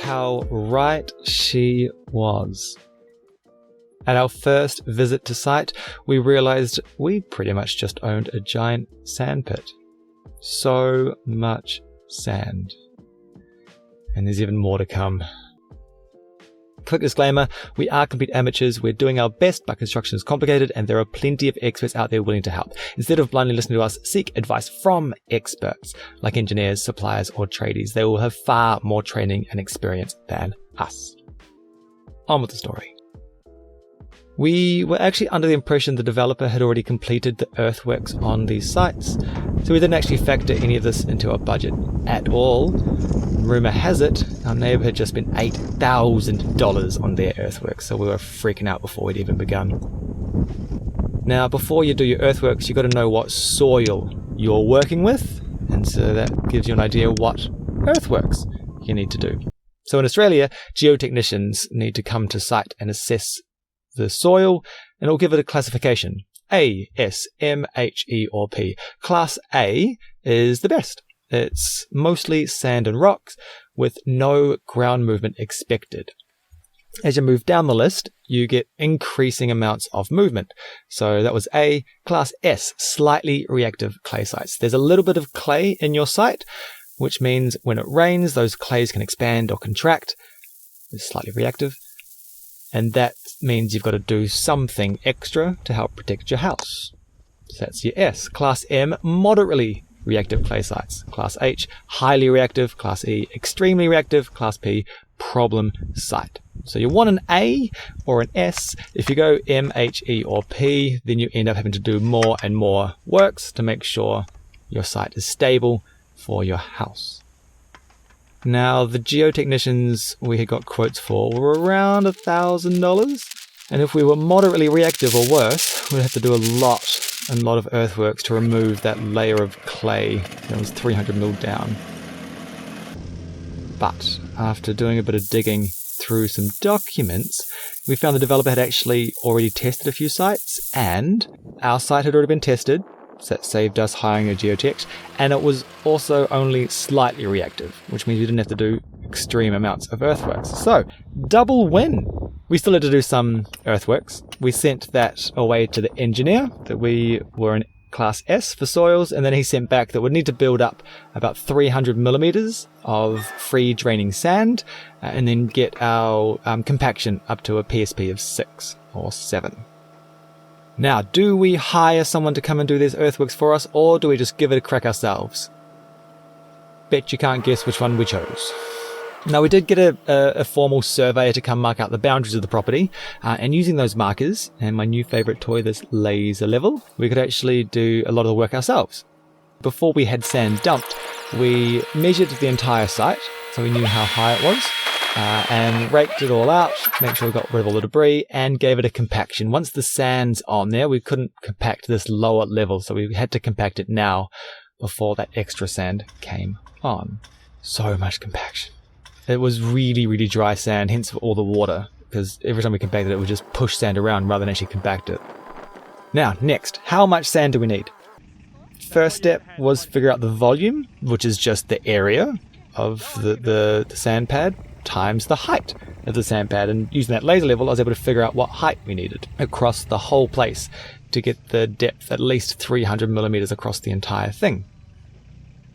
how right she was. At our first visit to site, we realized we pretty much just owned a giant sand pit. So much sand. And there's even more to come. Quick disclaimer, we are complete amateurs, we're doing our best, but construction is complicated and there are plenty of experts out there willing to help. Instead of blindly listening to us, seek advice from experts, like engineers, suppliers, or tradies. They will have far more training and experience than us. On with the story. We were actually under the impression the developer had already completed the earthworks on these sites, so we didn't actually factor any of this into our budget at all. Rumour has it, our neighbour had just spent $8,000 on their earthworks, so we were freaking out before we'd even begun. Now, before you do your earthworks, you've got to know what soil you're working with, and so that gives you an idea what earthworks you need to do. So in Australia, geotechnicians need to come to site and assess the soil, and it'll give it a classification: A, S, M, H, E, or P. Class A is the best. It's mostly sand and rocks with no ground movement expected. As you move down the list, you get increasing amounts of movement. So that was A. Class S, slightly reactive clay sites. There's a little bit of clay in your site, which means when it rains, those clays can expand or contract. It's slightly reactive. And that means you've got to do something extra to help protect your house. So that's your S. Class M, moderately reactive clay sites. Class H, highly reactive. Class E, extremely reactive. Class P, problem site. So you want an A or an S. If you go M, H, E, or P, then you end up having to do more and more works to make sure your site is stable for your house. Now, the geotechnicians we had got quotes for were around $1,000, and if we were moderately reactive or worse, we'd have to do a lot of earthworks to remove that layer of clay that was 300 mil down. But after doing a bit of digging through some documents, we found the developer had actually already tested a few sites, and our site had already been tested. So that saved us hiring a geotech, and it was also only slightly reactive, which means we didn't have to do extreme amounts of earthworks. So, double win! We still had to do some earthworks. We sent that away to the engineer, that we were in Class S for soils, and then he sent back that we'd need to build up about 300 millimeters of free draining sand, and then get our compaction up to a PSP of 6 or 7. Now, do we hire someone to come and do these earthworks for us, or do we just give it a crack ourselves? Bet you can't guess which one we chose. Now, we did get a formal surveyor to come mark out the boundaries of the property, and using those markers, and my new favourite toy, this laser level, we could actually do a lot of the work ourselves. Before we had sand dumped, we measured the entire site, so we knew how high it was, and raked it all out, make sure we got rid of all the debris, and gave it a compaction. Once the sand's on there, we couldn't compact this lower level, so we had to compact it now before that extra sand came on. So much compaction. It was really, really dry sand, hence all the water, because every time we compacted it, we would just push sand around rather than actually compact it. Now, next, how much sand do we need? First step was figure out the volume, which is just the area of the sand pad, times the height of the sand pad, and using that laser level I was able to figure out what height we needed across the whole place to get the depth at least 300 millimeters across the entire thing.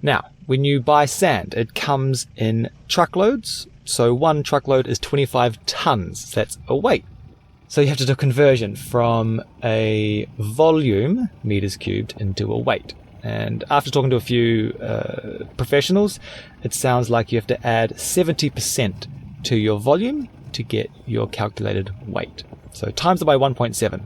Now, when you buy sand, it comes in truckloads, so one truckload is 25 tons. That's a weight. So you have to do a conversion from a volume, meters cubed, into a weight. And after talking to a few professionals, it sounds like you have to add 70% to your volume to get your calculated weight. So times it by 1.7.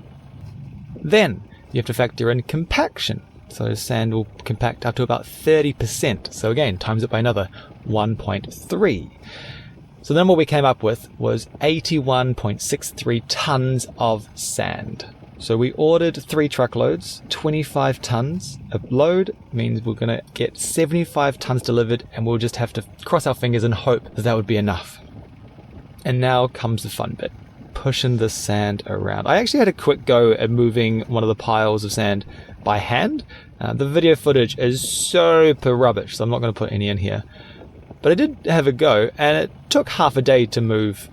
Then you have to factor in compaction. So sand will compact up to about 30%. So again, times it by another 1.3. So then what we came up with was 81.63 tons of sand. So we ordered 3 truckloads, 25 tons. A load means we're going to get 75 tons delivered, and we'll just have to cross our fingers and hope that would be enough. And now comes the fun bit, pushing the sand around. I actually had a quick go at moving one of the piles of sand by hand. The video footage is super rubbish, so I'm not going to put any in here. But I did have a go, and it took half a day to move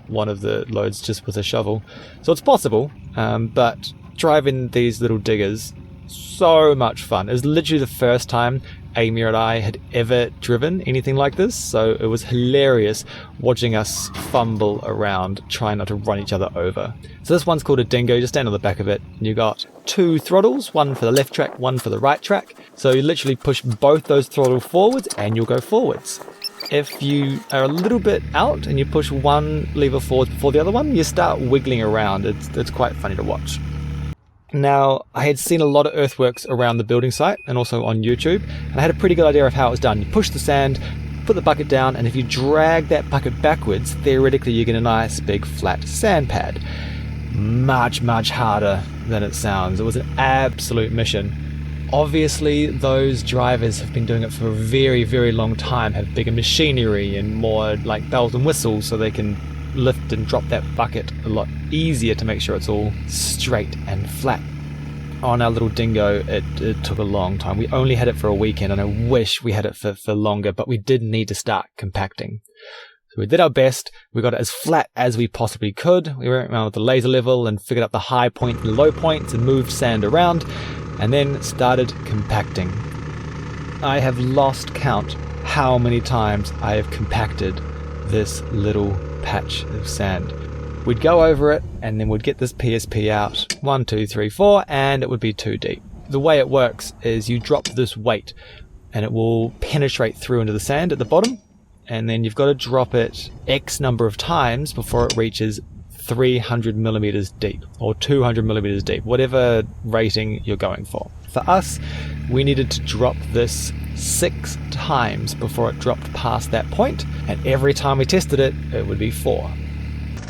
one of the loads just with a shovel. So it's possible, but driving these little diggers, so much fun. It was literally the first time Amy and I had ever driven anything like this, so it was hilarious watching us fumble around trying not to run each other over. So this one's called a dingo. You just stand on the back of it and you got 2 throttles, one for the left track, one for the right track. So you literally push both those throttles forwards and you'll go forwards. If you are a little bit out and you push one lever forward before the other one, you start wiggling around. It's quite funny to watch. Now, I had seen a lot of earthworks around the building site and also on YouTube, and I had a pretty good idea of how it was done. You push the sand, put the bucket down, and if you drag that bucket backwards, theoretically you get a nice big flat sand pad. Much, much harder than it sounds. It was an absolute mission. Obviously, those drivers have been doing it for a very, very long time, have bigger machinery and more like bells and whistles, so they can lift and drop that bucket a lot easier to make sure it's all straight and flat. On our little dingo, it took a long time. We only had it for a weekend, and I wish we had it for longer, but we did need to start compacting. So we did our best. We got it as flat as we possibly could. We went around with the laser level and figured out the high point and the low points and moved sand around, and then started compacting. I have lost count how many times I have compacted this little patch of sand. We'd go over it and then we'd get this PSP out 1, 2, 3, 4, and it would be too deep. The way it works is you drop this weight and it will penetrate through into the sand at the bottom, and then you've got to drop it X number of times before it reaches 300 millimeters deep or 200 millimeters deep, whatever rating you're going for. For us, we needed to drop this 6 times before it dropped past that point, and every time we tested it, it would be 4.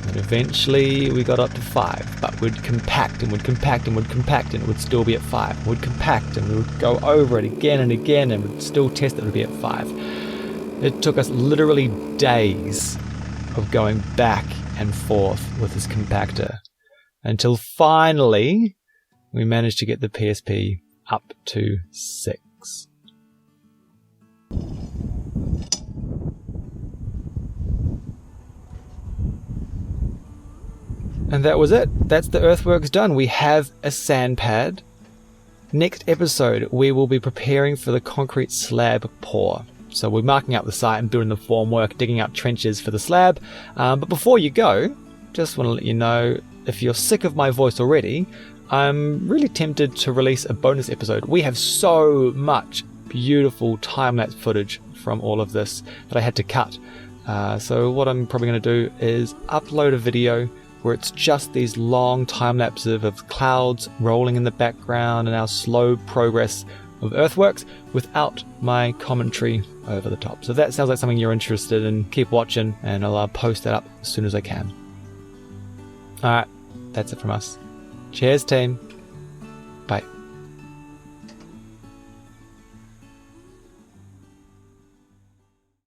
And eventually we got up to 5, but we'd compact and would compact and would compact and it would still be at 5. We'd compact and we would go over it again and again and we'd still test it would be at 5. It took us literally days of going back and forth with this compactor until finally we managed to get the PSP up to 6. And that was it. That's the earthworks done. We have a sand pad. Next episode, we will be preparing for the concrete slab pour. So we're marking out the site and doing the formwork, digging out trenches for the slab. But before you go, just want to let you know, if you're sick of my voice already, I'm really tempted to release a bonus episode. We have so much beautiful time-lapse footage from all of this that I had to cut. So what I'm probably going to do is upload a video where it's just these long time lapses of clouds rolling in the background and our slow progress of earthworks without my commentary over the top. So if that sounds like something you're interested in, keep watching and I'll post that up as soon as I can. Alright, that's it from us. Cheers team. Bye.